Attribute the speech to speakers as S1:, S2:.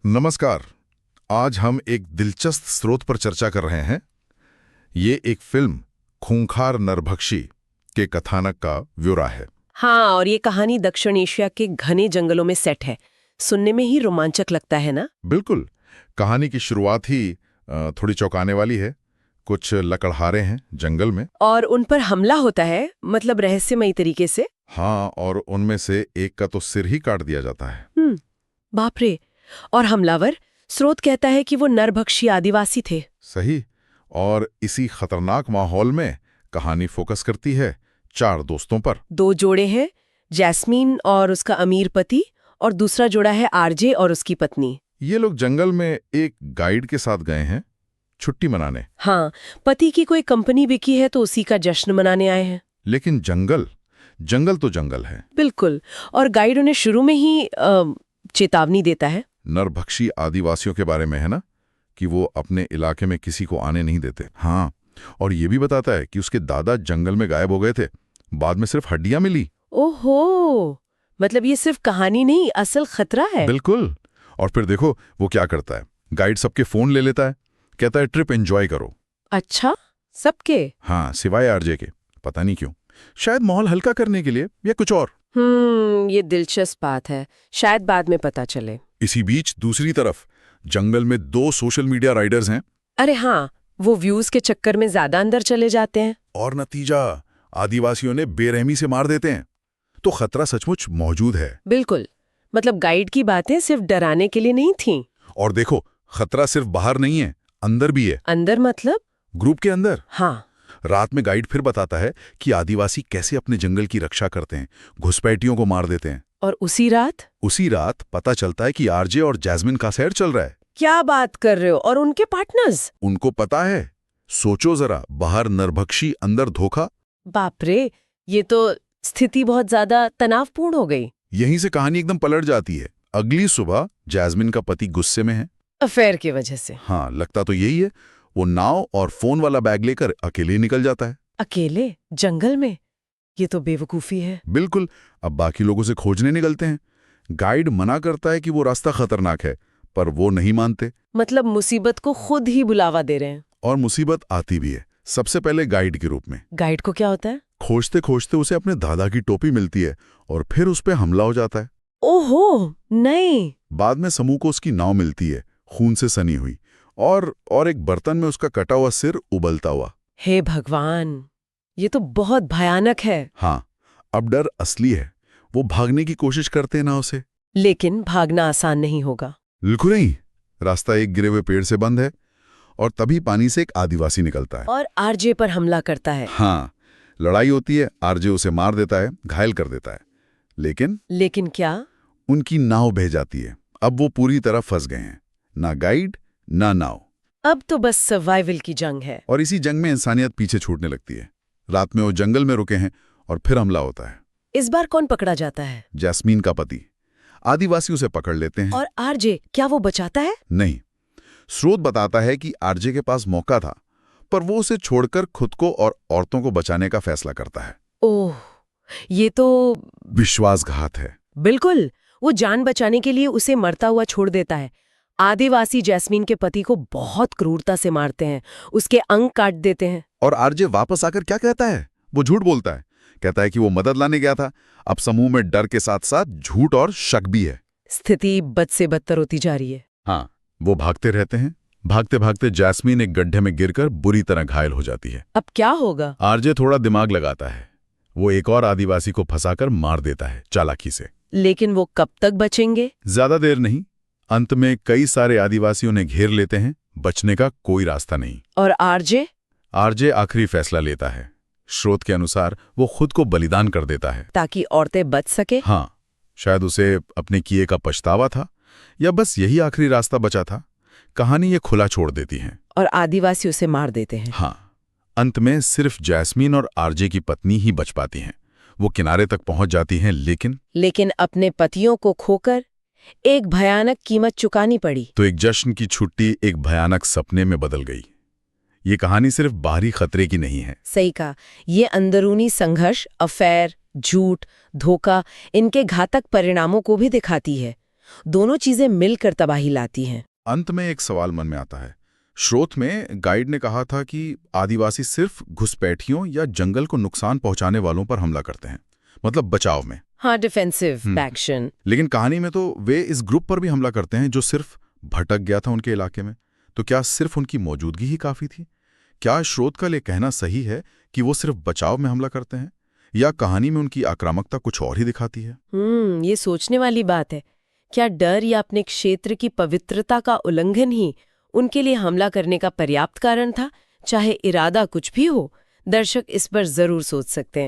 S1: नमस्कार। आज हम एक दिलचस्प स्रोत पर चर्चा कर रहे हैं। ये एक फिल्म खूंखार नरभक्षी के कथानक का ब्यौरा है।
S2: हाँ, और ये कहानी दक्षिण एशिया के घने जंगलों में सेट है। सुनने में ही रोमांचक लगता है ना?
S1: बिल्कुल। कहानी की शुरुआत ही थोड़ी चौंकाने वाली है। कुछ लकड़हारे हैं जंगल में।
S2: और उन पर हमला होता है, मतलब रहस्यमयी तरीके से।
S1: हाँ, और उनमें से एक का तो सिर ही काट दिया जाता है।
S2: बाप रे। और हमलावर, स्रोत कहता है कि वो नरभक्षी आदिवासी थे।
S1: सही। और इसी खतरनाक माहौल में कहानी फोकस करती है 4 दोस्तों पर।
S2: 2 जोड़े हैं, जैस्मीन और उसका अमीर पति, और दूसरा जोड़ा है आरजे और उसकी पत्नी।
S1: ये लोग जंगल में एक गाइड के साथ गए हैं छुट्टी मनाने।
S2: हाँ, पति की कोई कंपनी बिकी है तो उसी का जश्न मनाने आए हैं।
S1: लेकिन जंगल तो जंगल है।
S2: बिल्कुल। और गाइड उन्हें शुरू में ही चेतावनी देता है।
S1: नरभक्षी आदिवासियों के बारे में है ना, कि वो अपने इलाके में किसी को आने नहीं देते। हाँ, और ये भी बताता है कि उसके दादा जंगल में गायब हो गए थे, बाद में सिर्फ हड्डियां मिली।
S2: ओहो, मतलब ये सिर्फ कहानी नहीं, असल खतरा है।
S1: बिल्कुल। और फिर देखो वो क्या करता है। गाइड सबके फोन ले लेता है, कहता है ट्रिप एंजॉय करो।
S2: अच्छा, सबके?
S1: हाँ, सिवाय आरजे के। पता नहीं क्यों, शायद माहौल हल्का करने के लिए या कुछ और।
S2: ये दिलचस्प बात है, शायद बाद में पता चले।
S1: इसी बीच दूसरी तरफ जंगल में 2 सोशल मीडिया राइडर्स हैं।
S2: अरे हाँ, वो व्यूज के चक्कर में ज्यादा अंदर चले जाते हैं।
S1: और नतीजा, आदिवासियों ने बेरहमी से मार देते हैं। तो खतरा सचमुच मौजूद है।
S2: बिल्कुल। मतलब गाइड की बातें सिर्फ डराने के लिए नहीं थीं।
S1: और देखो, खतरा सिर्फ बाहर नहीं है, अंदर भी है।
S2: अंदर मतलब?
S1: ग्रुप के अंदर।
S2: हाँ।
S1: रात में गाइड फिर बताता है कि आदिवासी कैसे अपने जंगल की रक्षा करते हैं, घुसपैठियों को मार देते हैं।
S2: और उसी रात
S1: पता चलता है कि आरजे और जैस्मिन का सैर चल रहा है।
S2: क्या बात कर रहे हो? और उनके पार्टनर्स?
S1: उनको पता है। सोचो जरा, बाहर नरभक्षी, अंदर धोखा।
S2: बाप रे, ये तो स्थिति बहुत ज्यादा तनावपूर्ण हो गई।
S1: यहीं से कहानी एकदम पलट जाती है। अगली सुबह जैस्मिन का पति गुस्से में है,
S2: अफेयर की वजह से।
S1: हाँ, लगता तो यही है। वो नाव और फोन वाला बैग लेकर अकेले निकल जाता है।
S2: अकेले जंगल में? ये तो बेवकूफी है।
S1: बिल्कुल। अब बाकी लोगों से खोजने निकलते हैं। गाइड मना करता है कि वो रास्ता खतरनाक है, पर वो नहीं मानते।
S2: मतलब मुसीबत को खुद ही बुलावा दे रहे हैं।
S1: और मुसीबत आती भी है, सबसे पहले गाइड के रूप में।
S2: गाइड को क्या होता है?
S1: खोजते खोजते उसे अपने दादा की टोपी मिलती है और फिर उस पे हमला हो जाता है।
S2: ओहो, नहीं।
S1: बाद में समूह को उसकी नाव मिलती है, खून से सनी हुई, और एक बर्तन में उसका कटा हुआ सिर उबलता हुआ।
S2: हे भगवान, ये तो बहुत भयानक है।
S1: हाँ, अब डर असली है। वो भागने की कोशिश करते हैं ना उसे।
S2: लेकिन भागना आसान नहीं होगा।
S1: बिल्कुल नहीं। रास्ता एक गिरे हुए पेड़ से बंद है और तभी पानी से एक आदिवासी निकलता है
S2: और आरजे पर हमला करता है।
S1: हाँ, लड़ाई होती है। आरजे उसे मार देता है, घायल कर देता है।
S2: लेकिन क्या?
S1: उनकी नाव बह जाती है। अब वो पूरी तरह फंस गए हैं, ना गाइड ना नाव।
S2: अब तो बस सर्वाइवल की जंग है।
S1: और इसी जंग में इंसानियत पीछे छूटने लगती है। रात में वो जंगल में रुके हैं और फिर हमला होता है।
S2: इस बार कौन पकड़ा जाता है?
S1: जैस्मीन का पति। आदिवासी उसे पकड़ लेते हैं।
S2: और आरजे, क्या वो बचाता है?
S1: नहीं। स्रोत बताता है कि आरजे के पास मौका था, पर वो उसे छोड़कर खुद को और औरतों को बचाने का फैसला करता है।
S2: ओह, ये तो
S1: विश्वासघात है।
S2: बिल्कुल। वो जान बचाने के लिए उसे मरता हुआ छोड़ देता है। आदिवासी जैस्मीन के पति को बहुत क्रूरता से मारते हैं, उसके अंग काट देते हैं।
S1: और आरजे वापस आकर क्या कहता है? वो झूठ बोलता है। कहता है कि वो मदद लाने गया था। अब समूह में डर के साथ साथ झूठ और शक भी है।
S2: स्थिति बद से बदतर होती जा रही है।
S1: हाँ, वो भागते रहते हैं। भागते भागते जैस्मीन एक गड्ढे में गिरकर बुरी तरह घायल हो जाती है।
S2: अब क्या होगा?
S1: आरजे थोड़ा दिमाग लगाता है। वो एक और आदिवासी को फंसाकर मार देता है चालाकी से।
S2: लेकिन वो कब तक बचेंगे?
S1: ज्यादा देर नहीं। अंत में कई सारे आदिवासियों ने घेर लेते हैं। बचने का कोई रास्ता नहीं।
S2: और आरजे?
S1: आरजे आखिरी फैसला लेता है। स्रोत के अनुसार वो खुद को बलिदान कर देता है,
S2: ताकि औरतें बच सके।
S1: हाँ, शायद उसे अपने किए का पछतावा था, या बस यही आखिरी रास्ता बचा था। कहानी ये खुला छोड़ देती है।
S2: और आदिवासी उसे मार देते हैं।
S1: हाँ, अंत में सिर्फ जैस्मीन और आरजे की पत्नी ही बच पाती हैं। वो किनारे तक पहुंच जाती हैं, लेकिन
S2: अपने पतियों को खोकर एक भयानक कीमत चुकानी पड़ी।
S1: तो एक जश्न की छुट्टी एक भयानक सपने में बदल गई। ये कहानी सिर्फ बाहरी खतरे की नहीं है।
S2: सही कहा। ये अंदरूनी संघर्ष, अफेयर, झूठ, धोखा, इनके घातक परिणामों को भी दिखाती है। दोनों चीजें मिलकर तबाही लाती हैं।
S1: अंत में एक सवाल मन में आता है। स्रोत में गाइड ने कहा था कि आदिवासी सिर्फ घुसपैठियों या जंगल को नुकसान पहुंचाने वालों पर हमला करते हैं, मतलब बचाव में।
S2: हाँ, डिफेंसिव एक्शन।
S1: लेकिन कहानी में तो वे इस ग्रुप पर भी हमला करते हैं जो सिर्फ भटक गया था उनके इलाके में। तो क्या सिर्फ उनकी मौजूदगी ही काफी थी? क्या स्रोत का ये कहना सही है कि वो सिर्फ बचाव में हमला करते हैं, या कहानी में उनकी आक्रामकता कुछ और ही दिखाती है?
S2: ये सोचने वाली बात है। क्या डर या अपने क्षेत्र की पवित्रता का उल्लंघन ही उनके लिए हमला करने का पर्याप्त कारण था, चाहे इरादा कुछ भी हो? दर्शक इस पर जरूर सोच सकते हैं।